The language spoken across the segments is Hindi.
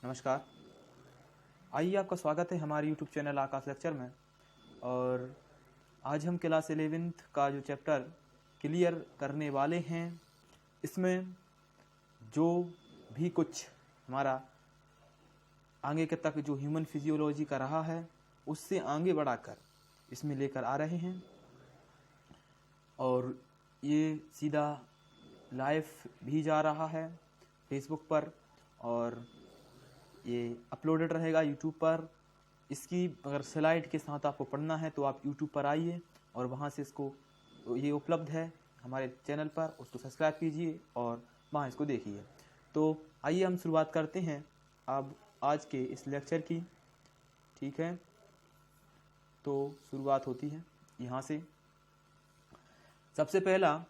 नमस्कार। आइए, आपका स्वागत है हमारे YouTube चैनल आकाश लेक्चर में। और आज हम क्लास 11th का जो चैप्टर क्लियर करने वाले हैं, इसमें जो भी कुछ हमारा आगे के तक जो ह्यूमन फिजियोलॉजी का रहा है, उससे आगे बढ़ाकर इसमें लेकर आ रहे हैं। और ये सीधा लाइव भी जा रहा है फेसबुक पर और ये अपलोडेड रहेगा यूट्यूब पर। इसकी अगर स्लाइड के साथ आपको पढ़ना है तो आप यूट्यूब पर आइए और वहाँ से इसको ये उपलब्ध है हमारे चैनल पर, उसको सब्सक्राइब कीजिए और वहाँ इसको देखिए। तो आइए हम शुरुआत करते हैं अब आज के इस लेक्चर की। ठीक है, तो शुरुआत होती है यहाँ से। सबसे पहला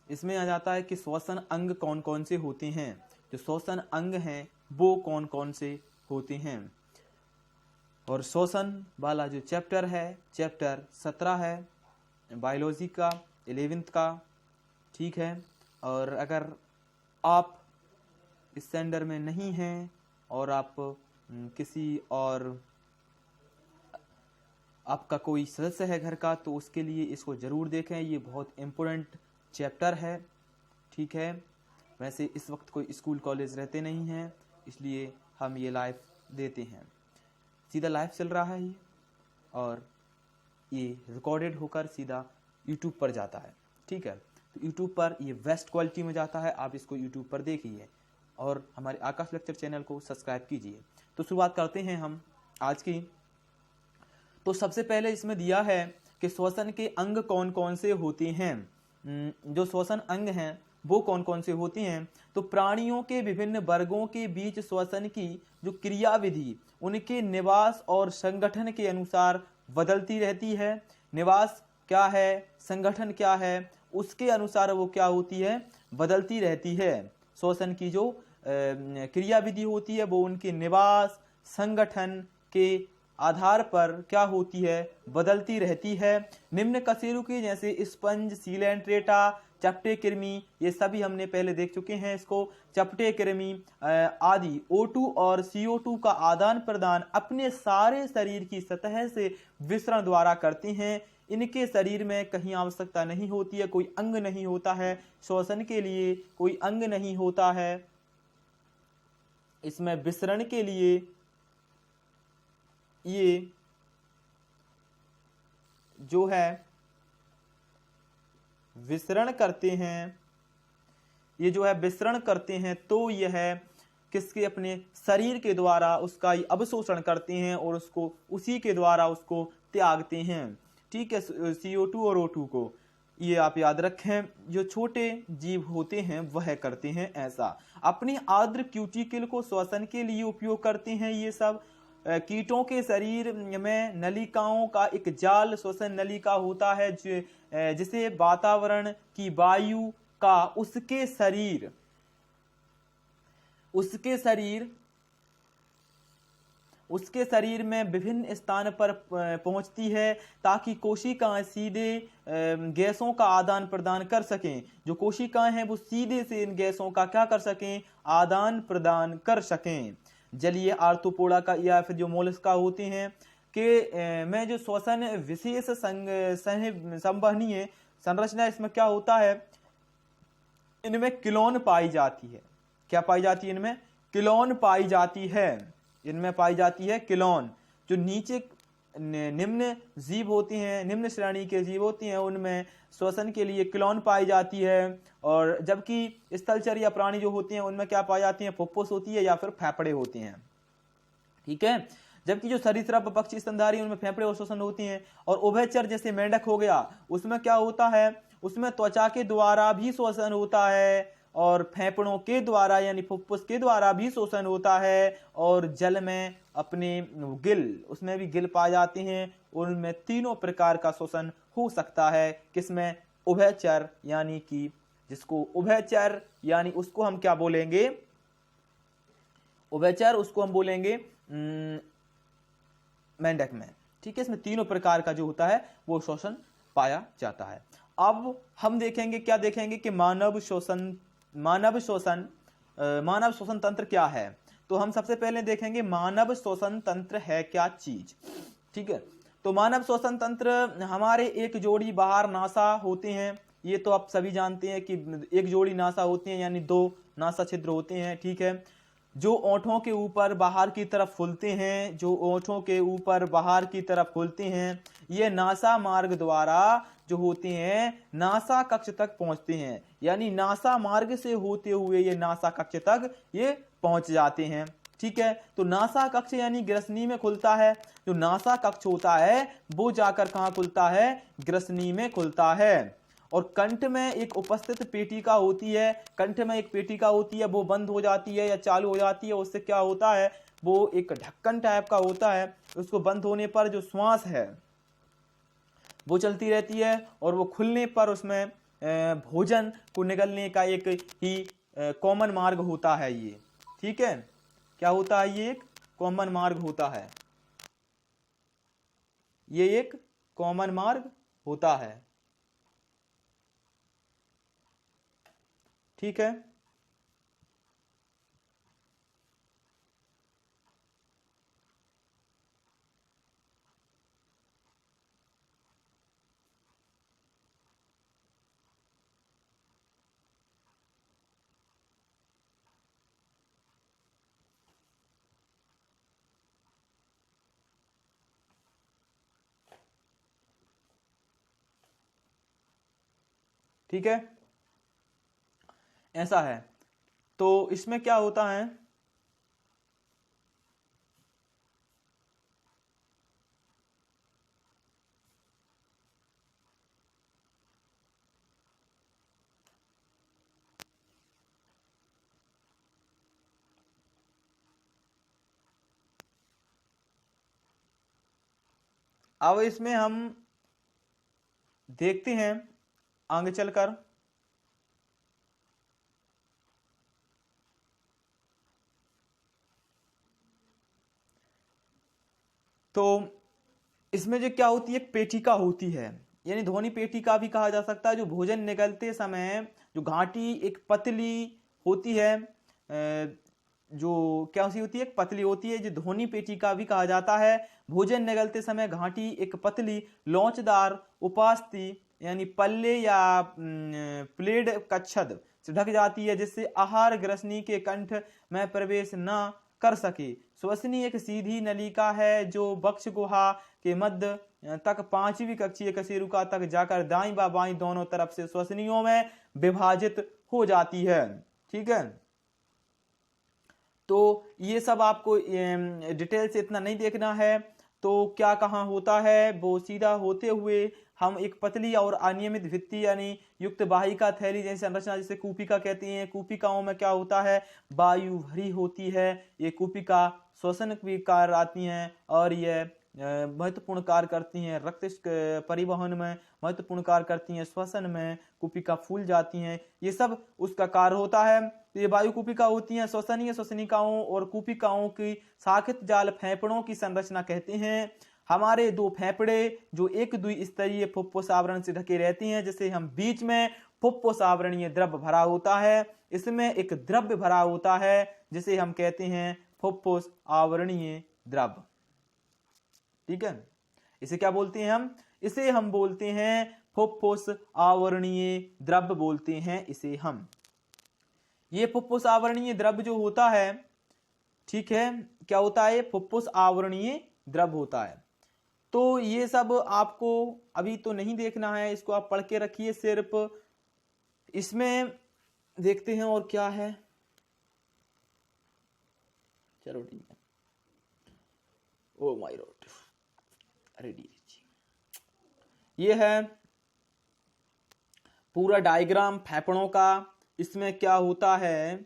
इसमें आ जाता है कि श्वसन अंग कौन कौन से होते हैं। जो श्वसन अंग हैं वो कौन कौन से होते हैं। और श्वसन वाला जो चैप्टर है, चैप्टर 17 है बायोलॉजी का 11th का। ठीक है, और अगर आप इस सेंडर में नहीं हैं और आप किसी और आपका कोई सदस्य है घर का, तो उसके लिए इसको ज़रूर देखें। ये बहुत इम्पोर्टेंट चैप्टर है। ठीक है, वैसे इस वक्त कोई स्कूल कॉलेज रहते नहीं हैं, इसलिए हम ये लाइव देते हैं। सीधा लाइव चल रहा है ये, और ये रिकॉर्डेड होकर सीधा यूट्यूब पर जाता है। ठीक है, तो यूट्यूब पर ये बेस्ट क्वालिटी में जाता है। आप इसको यूट्यूब पर देखिए और हमारे आकाश लेक्चर चैनल को सब्सक्राइब कीजिए। तो शुरुआत करते हैं हम आज की। तो सबसे पहले इसमें दिया है कि श्वसन के अंग कौन कौन से होते हैं। जो श्वसन अंग हैं वो कौन कौन से होते हैं। तो प्राणियों के विभिन्न वर्गों के बीच श्वसन की जो क्रियाविधि उनके निवास और संगठन के अनुसार बदलती रहती है। निवास क्या है, संगठन क्या है, उसके अनुसार वो क्या होती है, बदलती रहती है। श्वसन की जो क्रियाविधि होती है वो उनके निवास संगठन के आधार पर क्या होती है, बदलती रहती है। निम्न कशेरुकी जैसे स्पंज, सीलेंट्रेटा, चपटे कृमि, ये सभी हमने पहले देख चुके हैं इसको। चपटे कृमि आदि O2 और CO2 का आदान प्रदान अपने सारे शरीर की सतह से विसरण द्वारा करते हैं। इनके शरीर में कहीं आवश्यकता नहीं होती है, कोई अंग नहीं होता है, श्वसन के लिए कोई अंग नहीं होता है। इसमें विसरण के लिए ये जो है विसरण करते हैं, ये जो है विसरण करते हैं, तो यह किसके, अपने शरीर के द्वारा उसका अवशोषण करते हैं और उसको उसी के द्वारा उसको त्यागते हैं। ठीक है, CO2 और O2 को ये आप याद रखें। जो छोटे जीव होते हैं वह करते हैं ऐसा। अपनी आर्द्र क्यूटिकल को श्वसन के लिए उपयोग करते हैं। ये सब कीटों के शरीर में नलिकाओं का एक जाल श्वसन नलिका होता है, जिसे वातावरण की वायु का उसके शरीर में विभिन्न स्थान पर पहुंचती है, ताकि कोशिकाएं सीधे गैसों का आदान प्रदान कर सकें। जो कोशिकाएं हैं वो सीधे से इन गैसों का क्या कर सकें, आदान प्रदान कर सकें। जलीय आर्थ्रोपोडा का या फिर जो मोलस्का होते हैं कि में जो श्वसन विशेष संवहनीय संरचना, इसमें क्या होता है, इनमें क्लोन पाई जाती है। क्या पाई जाती है, इनमें क्लोन पाई जाती है। इनमें पाई जाती है क्लोन। जो नीचे निम्न जीव होते हैं, निम्न श्रेणी के जीव होते हैं, उनमें श्वसन के लिए क्लोन पाई जाती है। और जबकि स्थलचर या प्राणी जो होते हैं उनमें क्या पाई जाती है, फुफ्फुस होती है या फिर फेफड़े होते हैं। ठीक है, जबकि जो सरीसृप पक्षी स्तनधारी उनमें फेफड़े और श्वसन होती हैं। और उभयचर जैसे मेंढक हो गया, उसमें क्या होता है, उसमें त्वचा के द्वारा भी श्वसन होता है और फेफड़ों के द्वारा यानी फुफ्फुस के द्वारा भी श्वसन होता है। और जल में अपने गिल, उसमें भी गिल पाए जाते हैं। उनमें तीनों प्रकार का श्वसन हो सकता है। किसमें, उभयचर, यानी कि जिसको उभयचर यानी उसको हम क्या बोलेंगे, उभयचर उसको हम बोलेंगे मेंढक में। ठीक है, इसमें तीनों प्रकार का जो होता है वो श्वसन पाया जाता है। अब हम देखेंगे, क्या देखेंगे कि मानव श्वसन तंत्र क्या है। तो हम सबसे पहले देखेंगे मानव श्वसन तंत्र है क्या चीज। ठीक है, तो मानव श्वसन तंत्र, हमारे एक जोड़ी बाहर नासा होते हैं, ये तो आप सभी जानते हैं कि एक जोड़ी नासा होते हैं, यानी 2 नासा छिद्र होते हैं। ठीक है, जो ओंठों के ऊपर बाहर की तरफ खुलते हैं, जो ओंठों के ऊपर बाहर की तरफ खुलते हैं, ये नासा मार्ग द्वारा जो होते हैं नासा कक्ष तक पहुंचते हैं, यानी नासा मार्ग से होते हुए ये नासा कक्ष तक ये पहुंच जाते हैं। ठीक है, तो नासा कक्ष यानी ग्रसनी में खुलता है। जो नासा कक्ष होता है वो जाकर कहाँ खुलता है, ग्रसनी में खुलता है। और कंठ में एक उपस्थित पेटिका होती है, कंठ में एक पेटिका होती है, वो बंद हो जाती है या चालू हो जाती है, उससे क्या होता है, वो एक ढक्कन टाइप का होता है, उसको बंद होने पर जो श्वास है वो चलती रहती है, और वो खुलने पर उसमें भोजन को निकलने का एक ही कॉमन मार्ग होता है ये। ठीक है, क्या होता है, ये एक कॉमन मार्ग होता है, ये एक कॉमन मार्ग होता है। ठीक है, ठीक है, ऐसा है। तो इसमें क्या होता है, अब इसमें हम देखते हैं आगे चलकर। तो इसमें जो क्या होती है, पेटिका होती है, यानी ध्वनि पेटिका भी कहा जा सकता है। जो भोजन निगलते समय जो घाटी एक पतली होती है, जो क्या सी होती है, एक पतली होती है, जो ध्वनि पेटिका भी कहा जाता है। भोजन निगलते समय घाटी एक पतली लोचदार उपास्थि यानी पल्ले या प्लेड कच्छद से ढक जाती है, जिससे आहार ग्रसनी के कंठ में प्रवेश न कर सके। श्वसनी एक सीधी नलिका है जो वक्ष गुहा के मध्य तक 5वीं कक्षीय कशेरुका तक जाकर दाईं व बाईं दोनों तरफ से श्वसनियों में विभाजित हो जाती है। ठीक है, तो ये सब आपको डिटेल से इतना नहीं देखना है। तो क्या कहाँ होता है, वो सीधा होते हुए हम एक पतली और अनियमित भित्ति यानी युक्त वाहिका थैली जैसी संरचना, जिसे कूपिका कहते हैं। कूपिकाओं में क्या होता है, वायु भरी होती है। ये कूपिका श्वसन भी कार्य आती हैं और ये महत्वपूर्ण कार्य करती हैं, रक्त परिवहन में महत्वपूर्ण कार्य करती हैं, श्वसन में कूपिका फूल जाती हैं, ये सब उसका कार्य होता है। तो ये वायु कूपिका होती हैं। श्वसनीय श्वसनिकाओं और कूपिकाओं की शाखित जाल फेफड़ों की संरचना कहते हैं। हमारे 2 फेफड़े जो एक द्विस्तरीय फुफ्फुस आवरण से ढके रहते हैं, जिसे हम बीच में फुफ्फुस आवरणीय द्रव्य भरा होता है, इसमें एक द्रव्य भरा होता है जिसे हम कहते हैं फुफ्फुस आवरणीय द्रव्य। ठीक है, इसे क्या बोलते हैं हम, इसे हम बोलते हैं फुफ्फुस आवरणीय द्रव्य बोलते हैं इसे हम। ये फुफ्फुस आवरणीय द्रव्य जो होता है, ठीक है, क्या होता है, फुफ्फुस आवरणीय द्रव्य होता है। तो ये सब आपको अभी तो नहीं देखना है, इसको आप पढ़ के रखिए। सिर्फ इसमें देखते हैं और क्या है, चलो ठीक है। ओ माय गॉड, रेडी, ये है पूरा डायग्राम फेफड़ों का। इसमें क्या होता है,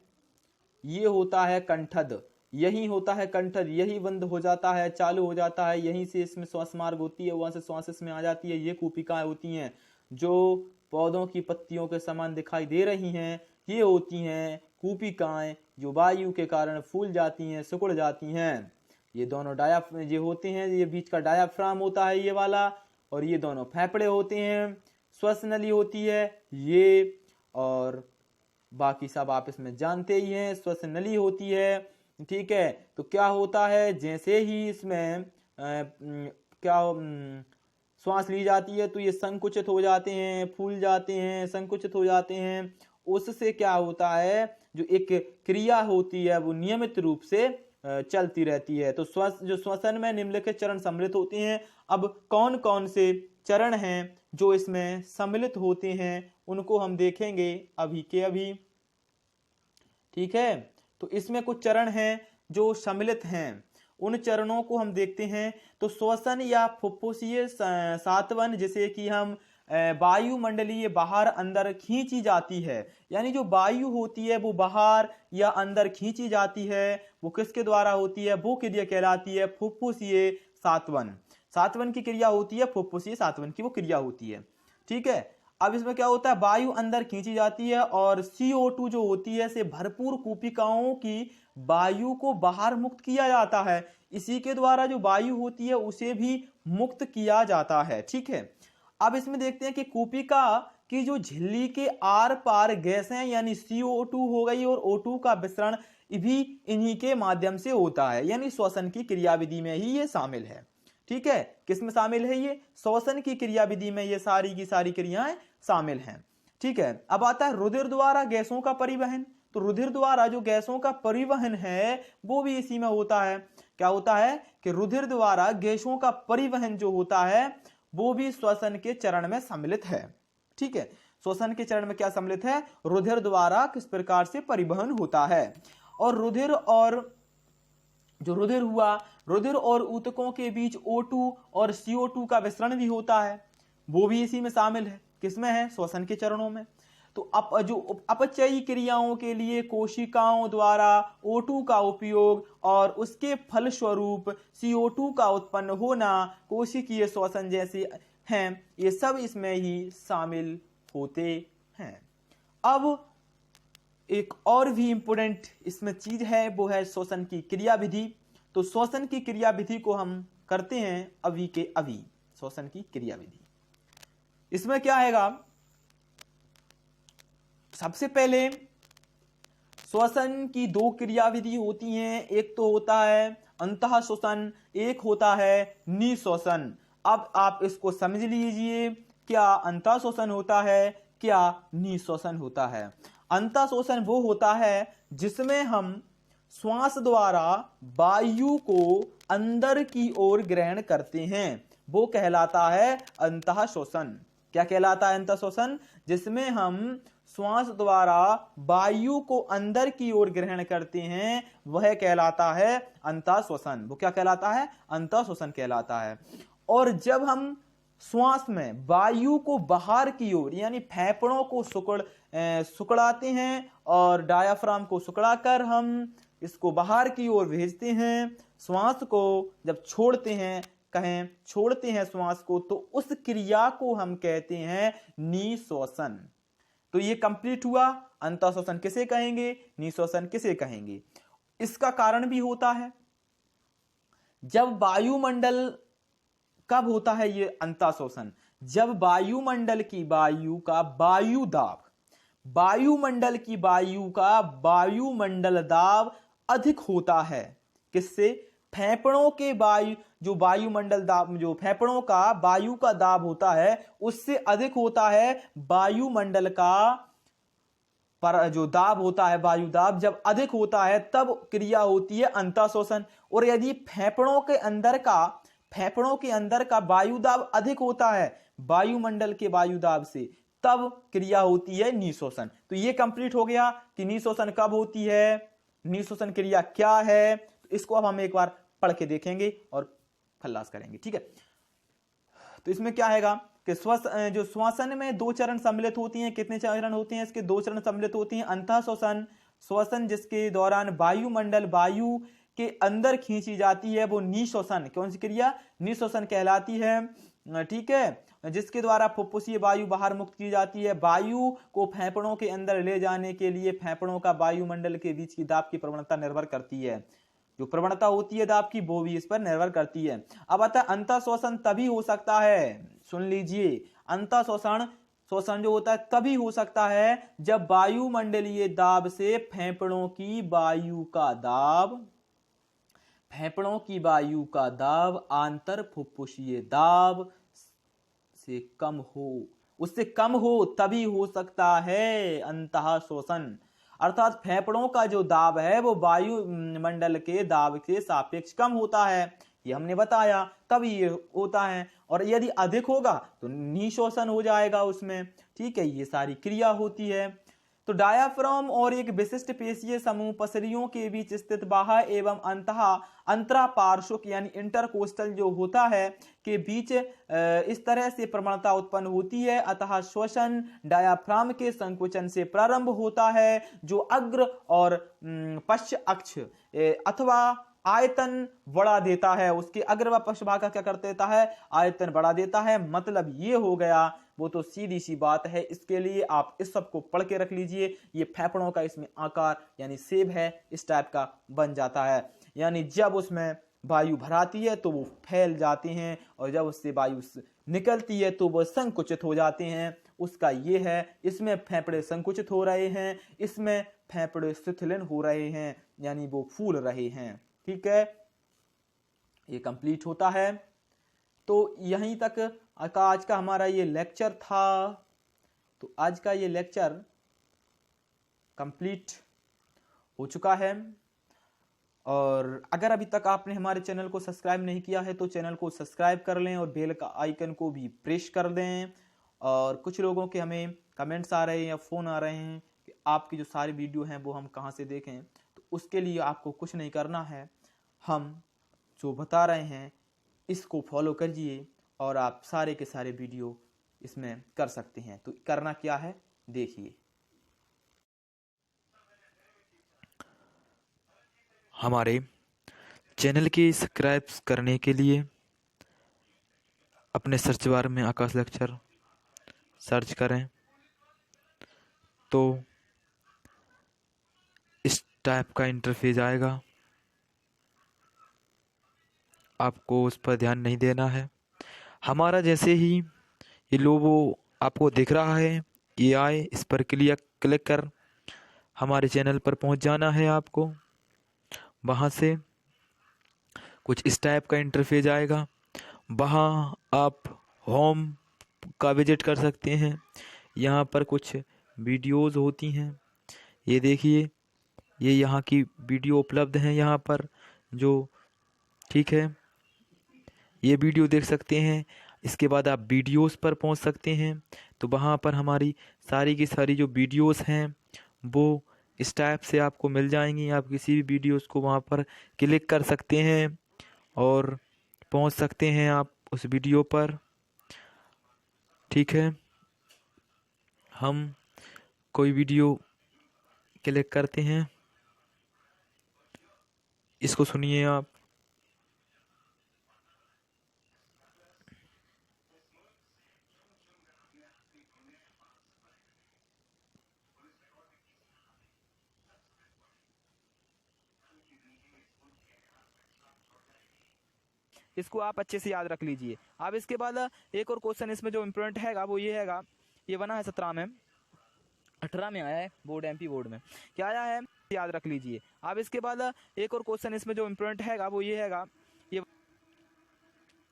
ये होता है कंठद, यही होता है कंठद, यही बंद हो जाता है, चालू हो जाता है, यहीं से इसमें श्वास मार्ग होती है, वहां से श्वास इसमें आ जाती है। ये कूपिकाएं होती हैं जो पौधों की पत्तियों के समान दिखाई दे रही हैं, ये होती हैं कूपिकाएं जो वायु के कारण फूल जाती हैं, सिकुड़ जाती हैं। ये दोनों ये होते हैं, ये बीच का डायाफ्राम होता है ये वाला, और ये दोनों फेफड़े होते हैं। श्वसनली होती है ये, और बाकी सब आप इसमें जानते ही हैं। श्वसनली होती है ठीक है। तो क्या होता है, जैसे ही इसमें श्वास ली जाती है तो ये संकुचित हो जाते हैं, फूल जाते हैं, संकुचित हो जाते हैं। उससे क्या होता है, जो एक क्रिया होती है वो नियमित रूप से चलती रहती है। तो श्वसन में निम्नलिखित चरण सम्मिलित होते हैं। अब कौन कौन से चरण हैं जो इसमें सम्मिलित होते हैं उनको हम देखेंगे अभी के अभी। ठीक है, तो इसमें कुछ चरण हैं जो सम्मिलित हैं, उन चरणों को हम देखते हैं। तो श्वसन या फुफ्फुसीय सातवन, जिसे कि हम वायुमंडलीय बाहर अंदर खींची जाती है, यानी जो वायु होती है वो बाहर या अंदर खींची जाती है, वो किसके द्वारा होती है, वो क्रिया कहलाती है फुफ्फुसीय सातवन। सातवन की क्रिया होती है, फुफ्फुसीय सातवन की वो क्रिया होती है। ठीक है, अब इसमें क्या होता है, वायु अंदर खींची जाती है और CO2 जो होती है से भरपूर कूपिकाओं की वायु को बाहर मुक्त किया जाता है। इसी के द्वारा जो वायु होती है उसे भी मुक्त किया जाता है। ठीक है, अब इसमें देखते हैं कि कूपिका की जो झिल्ली के आर पार गैसें यानी CO2 हो गई और O2 का विसरण भी इन्हीं के माध्यम से होता है, यानी श्वसन की क्रियाविधि में ही ये शामिल है। ठीक है, किसमें शामिल है, ये श्वसन की क्रियाविधि में ये सारी की सारी क्रियाएं शामिल हैं। ठीक है, अब आता है रुधिर द्वारा गैसों का परिवहन। तो रुधिर द्वारा जो गैसों का परिवहन है वो भी इसी में होता है। क्या होता है कि रुधिर द्वारा गैसों का परिवहन जो होता है वो भी श्वसन के चरण में सम्मिलित है। ठीक है, श्वसन के चरण में क्या सम्मिलित है, रुधिर द्वारा किस प्रकार से परिवहन होता है। और रुधिर हुआ, रुधिर और ऊतकों के बीच O2 और CO2 का विसरण भी होता है, वो भी इसी में शामिल है। किसमें है, श्वसन के चरणों में। तो जो अपचयी क्रियाओं के लिए कोशिकाओं द्वारा O2 का उपयोग और उसके फलस्वरूप CO2 का उत्पन्न होना, कोशिकीय श्वसन जैसे हैं, ये सब इसमें ही शामिल होते हैं। अब एक और भी इंपोर्टेंट इसमें चीज है, वो है श्वसन की क्रियाविधि। तो श्वसन की क्रियाविधि को हम करते हैं अभी के अभी। श्वसन की क्रियाविधि इसमें क्या हैगा, सबसे पहले श्वसन की दो क्रियाविधि होती हैं, एक तो होता है अंतः श्वसन, एक होता है निःश्वसन। अब आप इसको समझ लीजिए, क्या अंतः श्वसन होता है, क्या निःश्वसन होता है। अंतः श्वसन वो होता है जिसमें हम श्वास द्वारा वायु को अंदर की ओर ग्रहण करते हैं, वो कहलाता है अंतः श्वसन। क्या कहलाता है अंतः श्वसन, जिसमें हम श्वास द्वारा वायु को अंदर की ओर ग्रहण करते हैं, वह कहलाता है अंतः श्वसन। वो क्या कहलाता है, अंतः श्वसन कहलाता है। और जब हम श्वास में वायु को बाहर की ओर यानी फेफड़ों को सुकड़ाते हैं और डायाफ्राम को सुकड़ाकर हम इसको बाहर की ओर भेजते हैं, श्वास को जब छोड़ते हैं, छोड़ते हैं श्वास को, तो उस क्रिया को हम कहते हैं निःश्वसन। तो ये कंप्लीट हुआ, अंतः श्वसन किसे कहेंगे, निःश्वसन किसे कहेंगे। इसका कारण भी होता है, जब वायुमंडल, कब होता है ये अंतः श्वसन, जब वायुमंडल की वायु का वायु दाब, वायुमंडल की वायु का वायुमंडल दाब अधिक होता है। किससे, फेफड़ों के वायु, जो वायुमंडल दाब, जो फेफड़ों का वायु का दाब होता है उससे अधिक होता है वायुमंडल का पर जो दाब होता है, वायु दाब जब अधिक होता है तब क्रिया होती है अंतः श्वसन। और यदि फेफड़ों के अंदर का वायु दाब अधिक होता है वायुमंडल के वायु दाब से, तब क्रिया होती है निःश्वसन। तो ये कंप्लीट हो गया कि निःश्वसन कब होती है, निःश्वसन क्रिया क्या है। तो इसको अब हम एक बार पढ़ के देखेंगे और खल्लास करेंगे। ठीक है, तो इसमें क्या हैगा कि जो श्वसन में दो चरण सम्मिलित होती हैं। कितने चरण होते हैं इसके, दो चरण सम्मिलित होती हैं। अंतः श्वसन, श्वसन जिसके दौरान वायुमंडल वायु के अंदर खींची जाती है, वो निःश्वसन, कौन सी क्रिया, निःश्वसन कहलाती है। ठीक है, जिसके द्वारा फुफ्फुसीय वायु बाहर मुक्त की जाती है। वायु को फेफड़ों के अंदर ले जाने के लिए फेफड़ों का वायुमंडल के बीच की दाब की प्रवणता निर्भर करती है, जो प्रवणता होती है दाब की वो भी इस पर निर्भर करती है। अब आता है अंतः श्वसन तभी हो सकता है, सुन लीजिए, अंतः श्वसन श्वसन जो होता है तभी हो सकता है जब वायुमंडलीय दाब से फेफड़ों की वायु का दाब आंतर फुफ्फुसीय दाब से कम हो, उससे कम हो तभी हो सकता है अंतः श्वसन। अर्थात फेफड़ों का जो दाब है वो वायुमंडल के दाब के सापेक्ष कम होता है, ये हमने बताया, तभी ये होता है। और यदि अधिक होगा तो निश्वसन हो जाएगा उसमें, ठीक है, ये सारी क्रिया होती है। तो डायाफ्राम और एक विशिष्ट पेशीय समूह पसलियों के बीच स्थित बाह्य एवं अंतरापार्श्विक यानी इंटरकोस्टल जो होता है के बीच इस तरह से प्रवणता उत्पन्न होती है। अतः श्वसन डायाफ्राम के संकुचन से प्रारंभ होता है जो अग्र और पश्च अक्ष अथवा आयतन बढ़ा देता है, उसके अग्र व पश्च भाग का क्या कर देता है, आयतन बढ़ा देता है। मतलब ये हो गया, वो तो सीधी सी बात है। इसके लिए आप इस सब को पढ़ के रख लीजिए। ये फेफड़ों का इसमें आकार यानी शेप है, इस टाइप का बन जाता है। यानी जब उसमें वायु भराती है तो वो फैल जाते हैं और जब उससे वायु निकलती है तो वो संकुचित हो जाते हैं। उसका ये है, इसमें फेफड़े संकुचित हो रहे हैं, इसमें फेफड़े शिथिलन हो रहे हैं, यानी वो फूल रहे हैं। ठीक है, ये कंप्लीट होता है। तो यहीं तक आज का हमारा ये लेक्चर था। तो आज का ये लेक्चर कंप्लीट हो चुका है। और अगर अभी तक आपने हमारे चैनल को सब्सक्राइब नहीं किया है तो चैनल को सब्सक्राइब कर लें और बेल का आइकन को भी प्रेस कर दें। और कुछ लोगों के हमें कमेंट्स आ रहे हैं या फ़ोन आ रहे हैं कि आपकी जो सारी वीडियो हैं वो हम कहाँ से देखें। तो उसके लिए आपको कुछ नहीं करना है, हम जो बता रहे हैं इसको फॉलो करिए और आप सारे के सारे वीडियो इसमें कर सकते हैं। तो करना क्या है देखिए। हमारे चैनल के सब्सक्राइब करने के लिए अपने सर्च बार में आकाश लेक्चर सर्च करें तो इस टाइप का इंटरफेस आएगा। आपको उस पर ध्यान नहीं देना है। हमारा जैसे ही ये लोगो आपको दिख रहा है, ये आए, इस पर क्लिक कर हमारे चैनल पर पहुंच जाना है। आपको वहां से कुछ इस टाइप का इंटरफेस आएगा। वहाँ आप होम का विजिट कर सकते हैं। यहाँ पर कुछ वीडियोस होती हैं, ये देखिए, ये यहाँ की वीडियो उपलब्ध हैं यहाँ पर जो, ठीक है, ये वीडियो देख सकते हैं। इसके बाद आप वीडियोस पर पहुंच सकते हैं। तो वहाँ पर हमारी सारी की सारी जो वीडियोस हैं वो इस टाइप से आपको मिल जाएंगी। आप किसी भी वीडियोस को वहाँ पर क्लिक कर सकते हैं और पहुंच सकते हैं आप उस वीडियो पर। ठीक है, हम कोई वीडियो क्लिक करते हैं, इसको सुनिए आप। इसको आप अच्छे से याद रख लीजिए। अब इसके बाद एक और क्वेश्चन इसमें जो इम्पोर्टेंट हैगा वो ये हैगा, ये बना है 17 में, 18 में आया है बोर्ड, एमपी बोर्ड में क्या आया है, याद रख लीजिए। अब इसके बाद एक और क्वेश्चन इसमें जो इम्पोर्टेंट हैगा वो ये हैगा, ये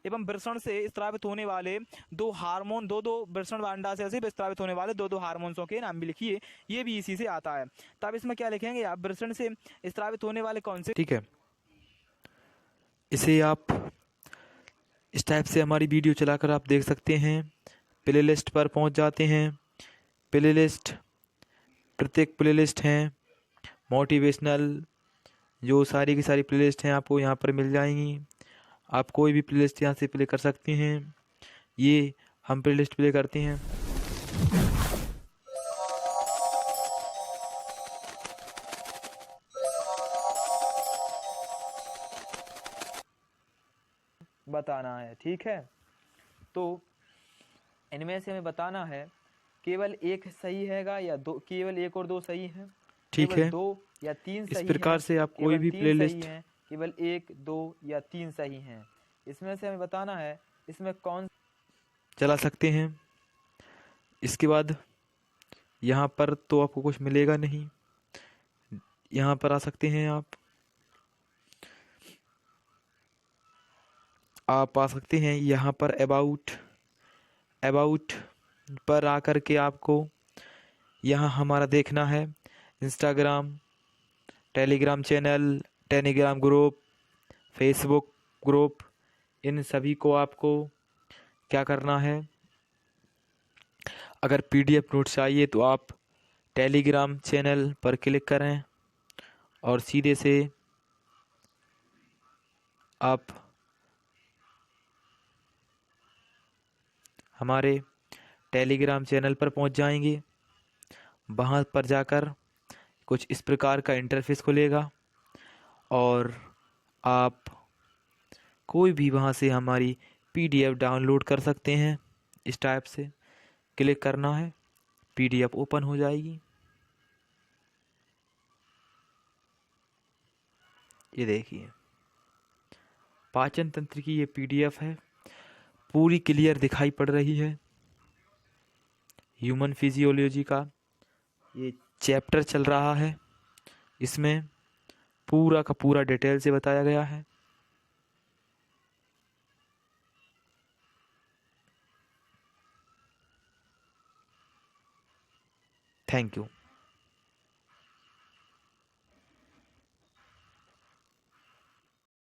एवं वृषण से स्त्रावित होने वाले दो हार्मोन, दो वृषण अंडाशय से स्त्रावित होने वाले दो हार्मोन्सों के नाम भी लिखिए। ये भी इसी से आता है। तब इसमें क्या लिखेंगे आप, वृषण से स्त्रावित होने वाले कौन से, ठीक है, इसे आप इस टाइप से हमारी वीडियो चलाकर आप देख सकते हैं। प्लेलिस्ट पर पहुंच जाते हैं। प्लेलिस्ट, प्रत्येक प्लेलिस्ट हैं मोटिवेशनल, जो सारी की सारी प्लेलिस्ट हैं आपको यहाँ पर मिल जाएंगी। आप कोई भी प्लेलिस्ट यहाँ से प्ले कर सकते हैं। ये हम प्लेलिस्ट प्ले करते हैं। बताना है, ठीक है। तो इनमें से हमें बताना है केवल एक सही हैगा या दो, केवल एक और दो सही हैं, ठीक केवल है, दो या तीन सही इस प्रकार हैं, से आप कोई भी तीन प्लेलिस्ट सही हैं, केवल एक, दो या तीन सही हैं। इसमें से हमें बताना है इसमें कौन चला सकते हैं। इसके बाद यहाँ पर तो आपको कुछ मिलेगा नहीं। यहाँ पर आ सकते हैं आप आ सकते हैं यहाँ पर अबाउट पर आकर के आपको यहाँ हमारा देखना है Instagram, Telegram channel, Telegram group, Facebook group. इन सभी को आपको क्या करना है, अगर पीडीएफ नोट चाहिए तो आप टेलीग्राम चैनल पर क्लिक करें और सीधे से आप हमारे टेलीग्राम चैनल पर पहुंच जाएंगे। वहां पर जाकर कुछ इस प्रकार का इंटरफेस खुलेगा और आप कोई भी वहां से हमारी पीडीएफ डाउनलोड कर सकते हैं। इस टाइप से क्लिक करना है, पीडीएफ ओपन हो जाएगी। ये देखिए पाचन तंत्र की ये पीडीएफ है, पूरी क्लियर दिखाई पड़ रही है। ह्यूमन फिजियोलॉजी का ये चैप्टर चल रहा है, इसमें पूरा का पूरा डिटेल से बताया गया है। Thank you.